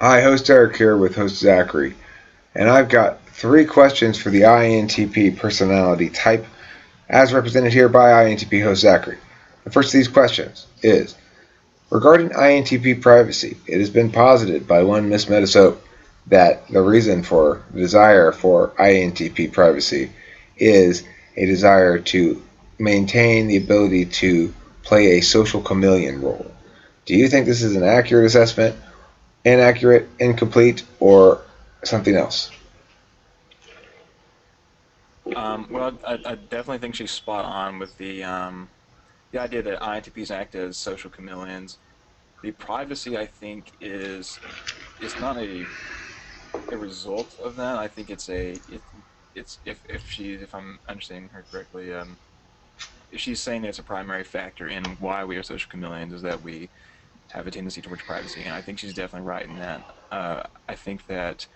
Hi, host Eric here with host Zachary, and I've got three questions for the INTP personality type, as represented here by INTP host Zachary. The first of these questions is regarding INTP privacy. It has been posited by one Miss Metasoap that the reason for the desire for INTP privacy is a desire to maintain the ability to play a social chameleon role. Do you think this is an accurate assessment, inaccurate, incomplete, or something else? I definitely think she's spot on with the idea that INTPs act as social chameleons. The privacy, I think, is not a result of that. I think it's if I'm understanding her correctly, if she's saying that it's a primary factor in why we are social chameleons is that we have a tendency towards privacy, and I think she's definitely right in that. I think that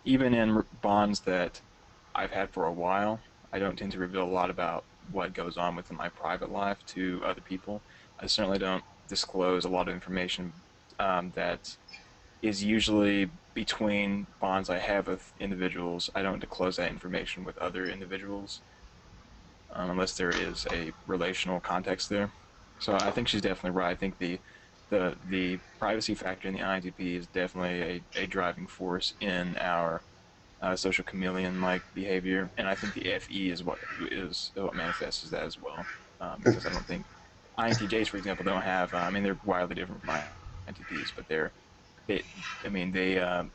even in bonds that I've had for a while, I don't tend to reveal a lot about what goes on within my private life to other people. I certainly don't disclose a lot of information that is usually between bonds I have with individuals. I don't disclose that information with other individuals unless there is a relational context there. So I think she's definitely right. I think the privacy factor in the INTP is definitely a driving force in our social chameleon-like behavior, and I think the FE is what manifests as that as well. Because I don't think INTJs, for example, don't have. I mean, they're wildly different from INTPs, but they, I mean, they're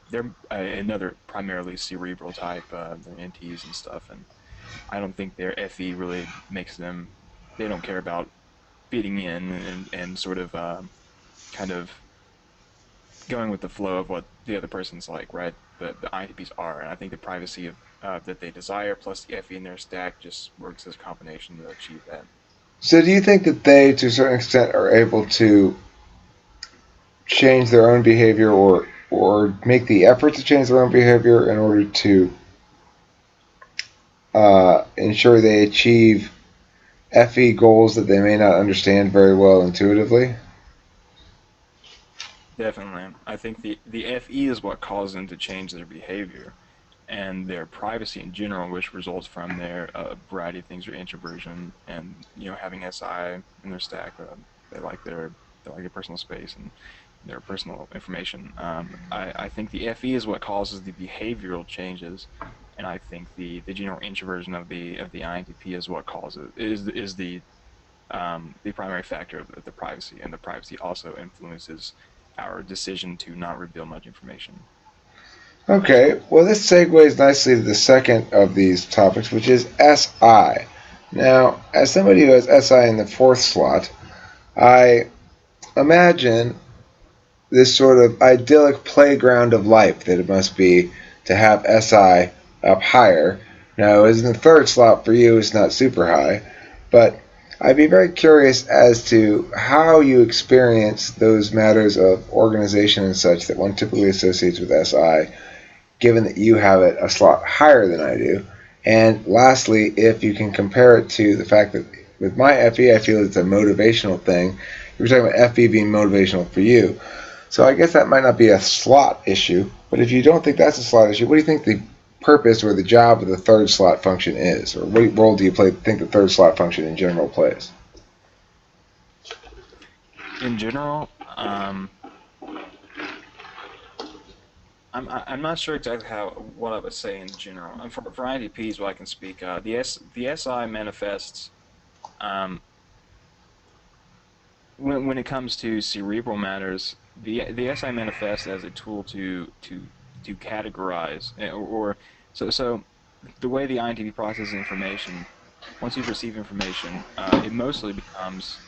another primarily cerebral type. They're NTs and stuff, and I don't think their FE really makes them. They don't care about fitting in and sort of kind of going with the flow of what the other person's like, right? The INTPs are, and I think the privacy of that they desire plus the FE in their stack just works as a combination to achieve that. So, do you think that they, to a certain extent, are able to change their own behavior or make the effort to change their own behavior in order to ensure they achieve FE goals that they may not understand very well intuitively? Definitely, I think the FE is what causes them to change their behavior and their privacy in general, which results from their variety of things, their introversion and having SI in their stack. They like their personal space and their personal information. I think the FE is what causes the behavioral changes, and I think the general introversion of the INTP is what causes is the primary factor of the privacy, and the privacy also influences our decision to not reveal much information. Okay, well, this segues nicely to the second of these topics, which is SI. Now, as somebody who has SI in the fourth slot, I imagine this sort of idyllic playground of life that it must be to have SI up higher. Now, as in the third slot for you, it's not super high, but I'd be very curious as to how you experience those matters of organization and such that one typically associates with SI, given that you have it a slot higher than I do. And lastly, if you can compare it to the fact that with my FE, I feel it's a motivational thing. You were talking about FE being motivational for you. So I guess that might not be a slot issue, but if you don't think that's a slot issue, what do you think the purpose or the job of the third slot function is? Or what role do you think the third slot function in general plays? In general, I'm not sure exactly how what I would say in general. For INTPs, what I can speak, the SI manifests um, when it comes to cerebral matters. The SI manifests as a tool to categorize or so the way the INTP processes information. Once you've received information, it mostly becomes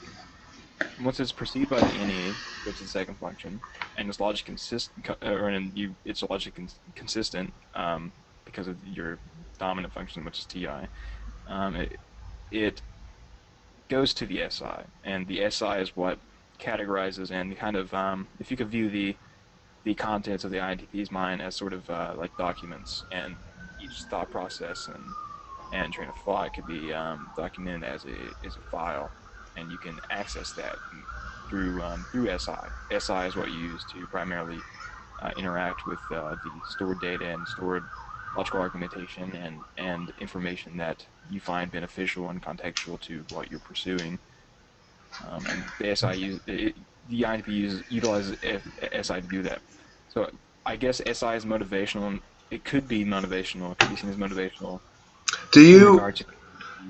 once it's perceived by the NE, goes to the second function, and it's logic consistent, or it's logic consistent because of your dominant function, which is TI. It goes to the SI, and the SI is what categorizes and kind of if you could view the contents of the INTP's mind as sort of like documents, and each thought process and train of thought could be documented as a file, and you can access that through SI. SI is what you use to primarily interact with the stored data and stored logical argumentation and information that you find beneficial and contextual to what you're pursuing. And the SI the INTP utilizes SI to do that. So I guess SI is motivational, and it could be motivational. It could be seen as motivational Do in you regard to.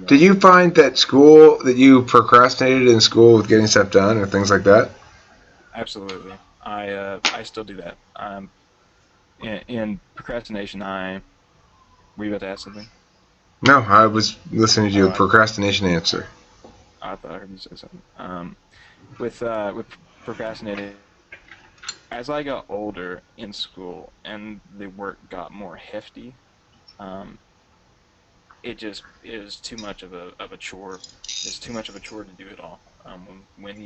did you find that you procrastinated in school with getting stuff done or things like that? Absolutely, I still do that. In procrastination, I were you about to ask something? No, I was listening to Oh, your procrastination answer. I thought I heard you say something. With procrastinating, as I got older in school and the work got more hefty, um, it just is too much of a chore. It's too much of a chore to do it all. When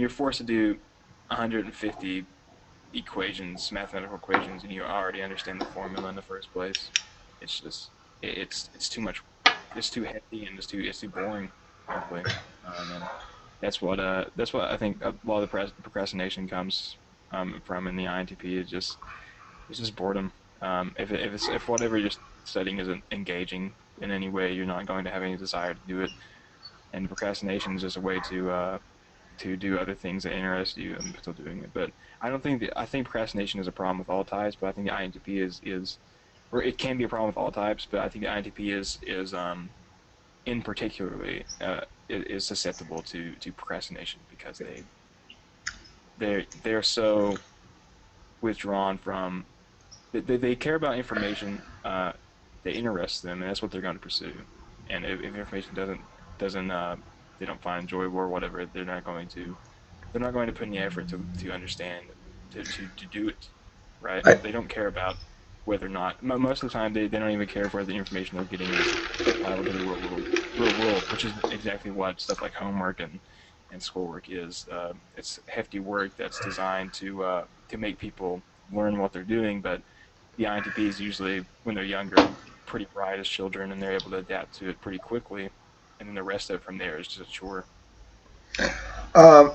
you're forced to do 150 equations, mathematical equations, and you already understand the formula in the first place, it's just it's too much. It's too hefty and it's too boring, frankly. And that's what I think a lot of the procrastination comes from in the INTP. It's just boredom. If whatever you're studying isn't engaging in any way, you're not going to have any desire to do it. And procrastination is just a way to do other things that interest you and still doing it. But I think procrastination is a problem with all types, but I think the INTP is or it can be a problem with all types, but I think the INTP is in particularly is susceptible to procrastination because they're so withdrawn from they care about information that interests them, and that's what they're going to pursue. And if information doesn't they don't find enjoyable or whatever, they're not going to put any effort to understand to do it, right? I, They don't care about whether or not most of the time they don't even care if whether the information they're getting is applicable to the real world, which is exactly what stuff like homework and schoolwork is. It's hefty work that's designed to make people learn what they're doing, but the INTPs usually, when they're younger, pretty bright as children, and they're able to adapt to it pretty quickly. And then the rest of it from there is just a chore. um,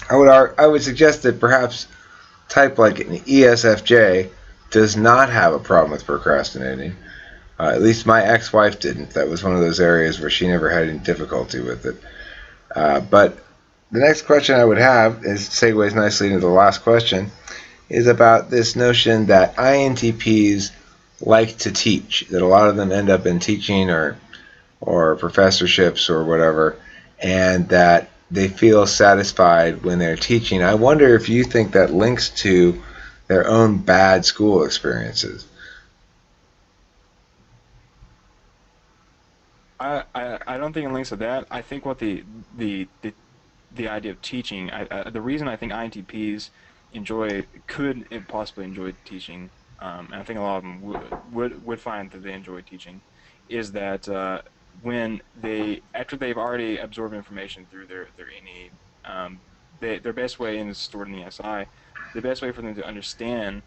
I would suggest that perhaps type like an ESFJ does not have a problem with procrastinating. At least my ex-wife didn't. That was one of those areas where she never had any difficulty with it. But the next question I would have is segues nicely into the last question is about this notion that INTPs like to teach. That a lot of them end up in teaching or professorships or whatever, and that they feel satisfied when they're teaching. I wonder if you think that links to their own bad school experiences. I don't think it links to that. I think what the idea of teaching, the reason I think INTPs could possibly enjoy teaching, and I think a lot of them would find that they enjoy teaching, is that when after they've already absorbed information through their INE, their best way, and it's stored in the SI, the best way for them to understand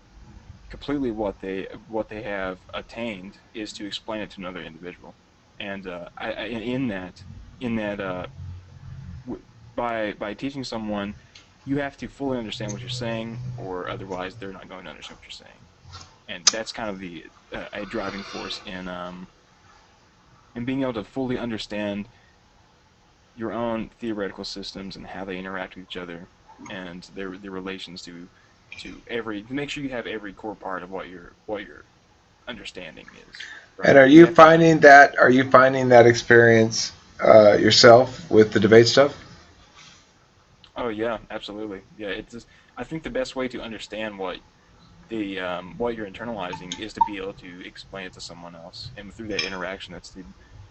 completely what they have attained is to explain it to another individual, and in that by teaching someone, you have to fully understand what you're saying, or otherwise they're not going to understand what you're saying. And that's kind of the a driving force in being able to fully understand your own theoretical systems and how they interact with each other and their relations to make sure you have every core part of what your understanding is. And Right? You have to have. are you finding that experience yourself with the debate stuff? Oh yeah, absolutely. Yeah, it's just, I think the best way to understand what you're internalizing is to be able to explain it to someone else, and through that interaction, I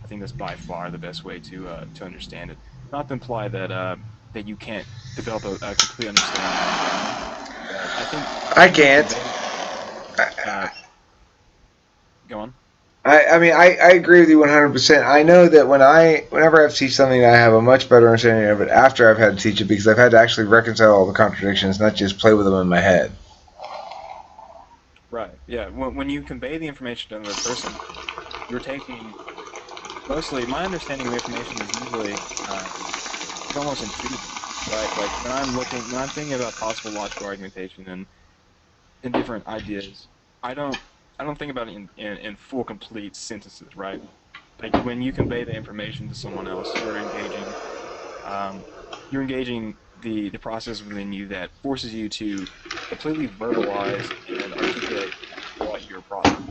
think that's by far the best way to understand it. Not to imply that you can't develop a complete understanding on your own, but I I think can't. conveying go on. I mean, I agree with you 100%. I know that whenever I have to teach something, I have a much better understanding of it after I've had to teach it because I've had to actually reconcile all the contradictions, not just play with them in my head. Right. Yeah. When you convey the information to another person, you're taking mostly my understanding of information is usually it's almost intuitive. right? Like when I'm thinking about possible logical argumentation and in different ideas, I don't I don't think about it in full complete sentences, right? Like when you convey the information to someone else, um, you're engaging the process within you that forces you to completely verbalize and articulate what your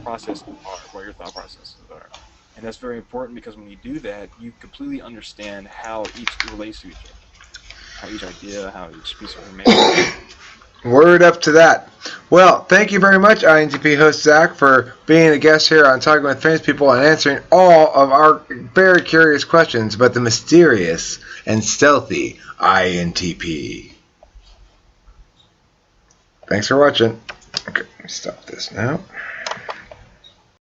processes are, what your thought processes are. And that's very important because when you do that, you completely understand how each relates to each other, how each idea, how each piece of information. Word up to that. Well, thank you very much, INTP host Zach, for being a guest here on Talking with Famous People and answering all of our very curious questions about the mysterious and stealthy INTP. Thanks for watching. Okay, stop this now.